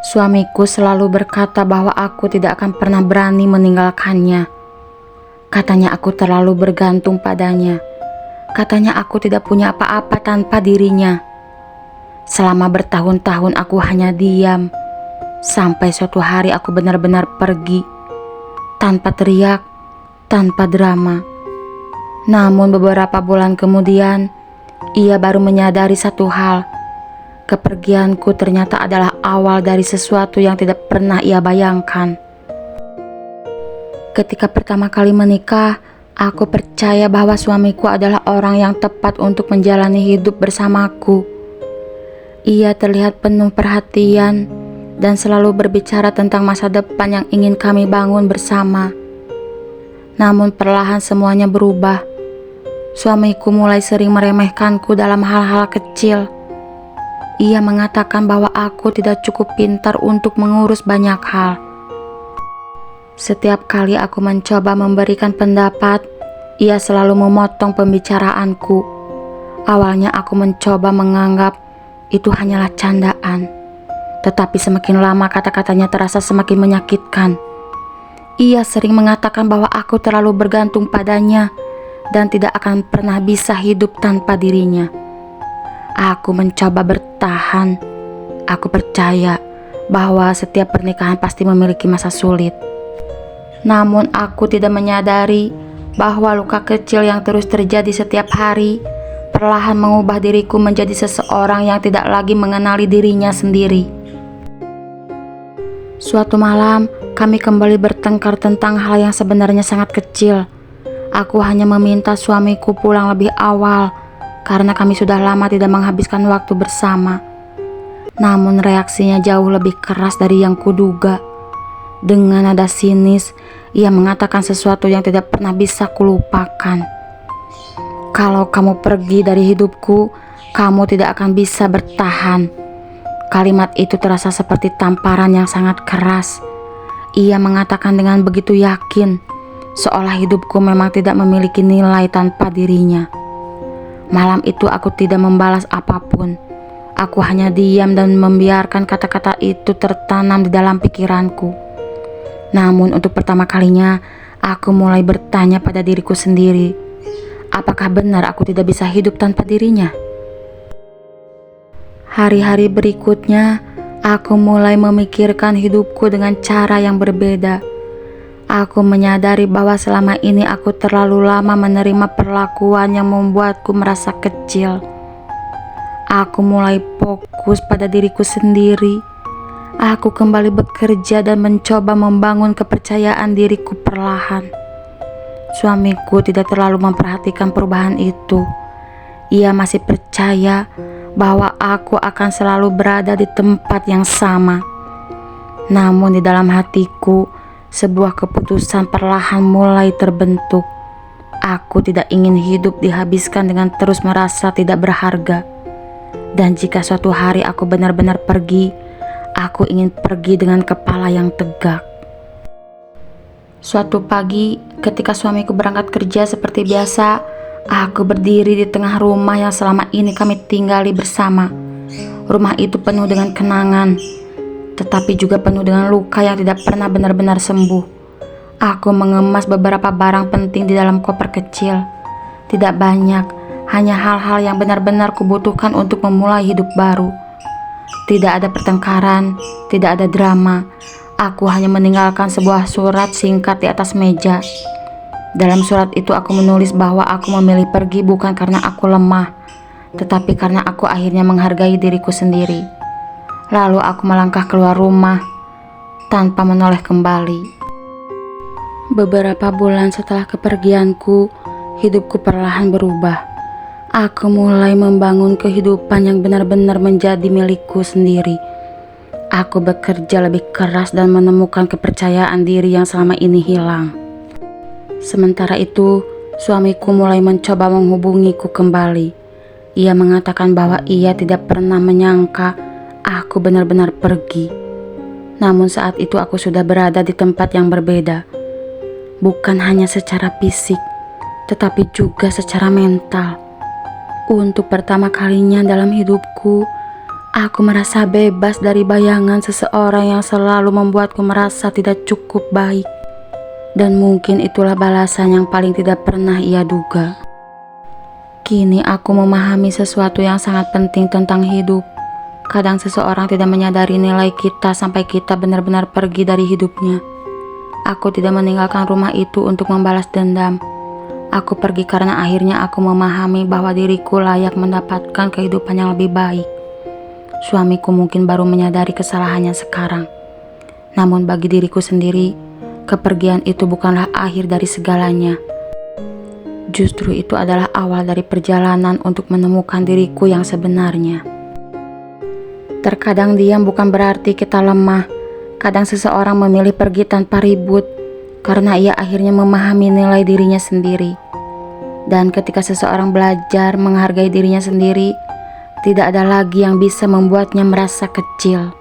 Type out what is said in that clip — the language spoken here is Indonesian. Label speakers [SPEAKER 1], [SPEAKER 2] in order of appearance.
[SPEAKER 1] Suamiku selalu berkata bahwa aku tidak akan pernah berani meninggalkannya. Katanya aku terlalu bergantung padanya. Katanya aku tidak punya apa-apa tanpa dirinya. Selama bertahun-tahun aku hanya diam. Sampai suatu hari aku benar-benar pergi. Tanpa teriak, tanpa drama. Namun beberapa bulan kemudian, ia baru menyadari satu hal. Kepergianku ternyata adalah awal dari sesuatu yang tidak pernah ia bayangkan. Ketika pertama kali menikah, aku percaya bahwa suamiku adalah orang yang tepat untuk menjalani hidup bersamaku. Ia terlihat penuh perhatian dan selalu berbicara tentang masa depan yang ingin kami bangun bersama. Namun perlahan semuanya berubah. Suamiku mulai sering meremehkanku dalam hal-hal kecil. Ia mengatakan bahwa aku tidak cukup pintar untuk mengurus banyak hal. Setiap kali aku mencoba memberikan pendapat, ia selalu memotong pembicaraanku. Awalnya aku mencoba menganggap itu hanyalah candaan, tetapi semakin lama kata-katanya terasa semakin menyakitkan. Ia sering mengatakan bahwa aku terlalu bergantung padanya dan tidak akan pernah bisa hidup tanpa dirinya. Aku mencoba bertahan. Aku percaya bahwa setiap pernikahan pasti memiliki masa sulit. Namun aku tidak menyadari bahwa luka kecil yang terus terjadi setiap hari perlahan mengubah diriku menjadi seseorang yang tidak lagi mengenali dirinya sendiri. Suatu malam, kami kembali bertengkar tentang hal yang sebenarnya sangat kecil. Aku hanya meminta suamiku pulang lebih awal karena kami sudah lama tidak menghabiskan waktu bersama. Namun reaksinya jauh lebih keras dari yang kuduga. Dengan nada sinis, ia mengatakan sesuatu yang tidak pernah bisa kulupakan. Kalau kamu pergi dari hidupku, kamu tidak akan bisa bertahan. Kalimat itu terasa seperti tamparan yang sangat keras. Ia mengatakan dengan begitu yakin, seolah hidupku memang tidak memiliki nilai tanpa dirinya. Malam itu aku tidak membalas apapun. Aku hanya diam dan membiarkan kata-kata itu tertanam di dalam pikiranku. Namun untuk pertama kalinya, aku mulai bertanya pada diriku sendiri, apakah benar aku tidak bisa hidup tanpa dirinya? Hari-hari berikutnya, aku mulai memikirkan hidupku dengan cara yang berbeda. Aku menyadari bahwa selama ini aku terlalu lama menerima perlakuan yang membuatku merasa kecil. Aku mulai fokus pada diriku sendiri. Aku kembali bekerja dan mencoba membangun kepercayaan diriku perlahan. Suamiku tidak terlalu memperhatikan perubahan itu. Ia masih percaya bahwa aku akan selalu berada di tempat yang sama. Namun di dalam hatiku, sebuah keputusan perlahan mulai terbentuk. Aku tidak ingin hidup dihabiskan dengan terus merasa tidak berharga. Dan jika suatu hari aku benar-benar pergi, aku ingin pergi dengan kepala yang tegak. Suatu pagi, ketika suamiku berangkat kerja seperti biasa, aku berdiri di tengah rumah yang selama ini kami tinggali bersama. Rumah itu penuh dengan kenangan, tetapi juga penuh dengan luka yang tidak pernah benar-benar sembuh. Aku mengemas beberapa barang penting di dalam koper kecil. Tidak banyak, hanya hal-hal yang benar-benar kubutuhkan untuk memulai hidup baru. Tidak ada pertengkaran, tidak ada drama. Aku hanya meninggalkan sebuah surat singkat di atas meja. Dalam surat itu aku menulis bahwa aku memilih pergi bukan karena aku lemah, tetapi karena aku akhirnya menghargai diriku sendiri. Lalu aku melangkah keluar rumah tanpa menoleh kembali. Beberapa bulan setelah kepergianku, hidupku perlahan berubah. Aku mulai membangun kehidupan yang benar-benar menjadi milikku sendiri. Aku bekerja lebih keras dan menemukan kepercayaan diri yang selama ini hilang. Sementara itu, suamiku mulai mencoba menghubungiku kembali. Ia mengatakan bahwa ia tidak pernah menyangka aku benar-benar pergi. Namun saat itu aku sudah berada di tempat yang berbeda. Bukan hanya secara fisik, tetapi juga secara mental. Untuk pertama kalinya dalam hidupku, Aku merasa bebas dari bayangan seseorang yang selalu membuatku merasa tidak cukup baik. Dan mungkin itulah balasan yang paling tidak pernah ia duga. Kini aku memahami sesuatu yang sangat penting tentang hidup. Kadang seseorang tidak menyadari nilai kita sampai kita benar-benar pergi dari hidupnya. Aku tidak meninggalkan rumah itu untuk membalas dendam. Aku pergi karena akhirnya aku memahami bahwa diriku layak mendapatkan kehidupan yang lebih baik. Suamiku mungkin baru menyadari kesalahannya sekarang. Namun bagi diriku sendiri, kepergian itu bukanlah akhir dari segalanya. Justru itu adalah awal dari perjalanan untuk menemukan diriku yang sebenarnya. Terkadang diam bukan berarti kita lemah. Kadang seseorang memilih pergi tanpa ribut karena ia akhirnya memahami nilai dirinya sendiri. Dan ketika seseorang belajar menghargai dirinya sendiri, tidak ada lagi yang bisa membuatnya merasa kecil.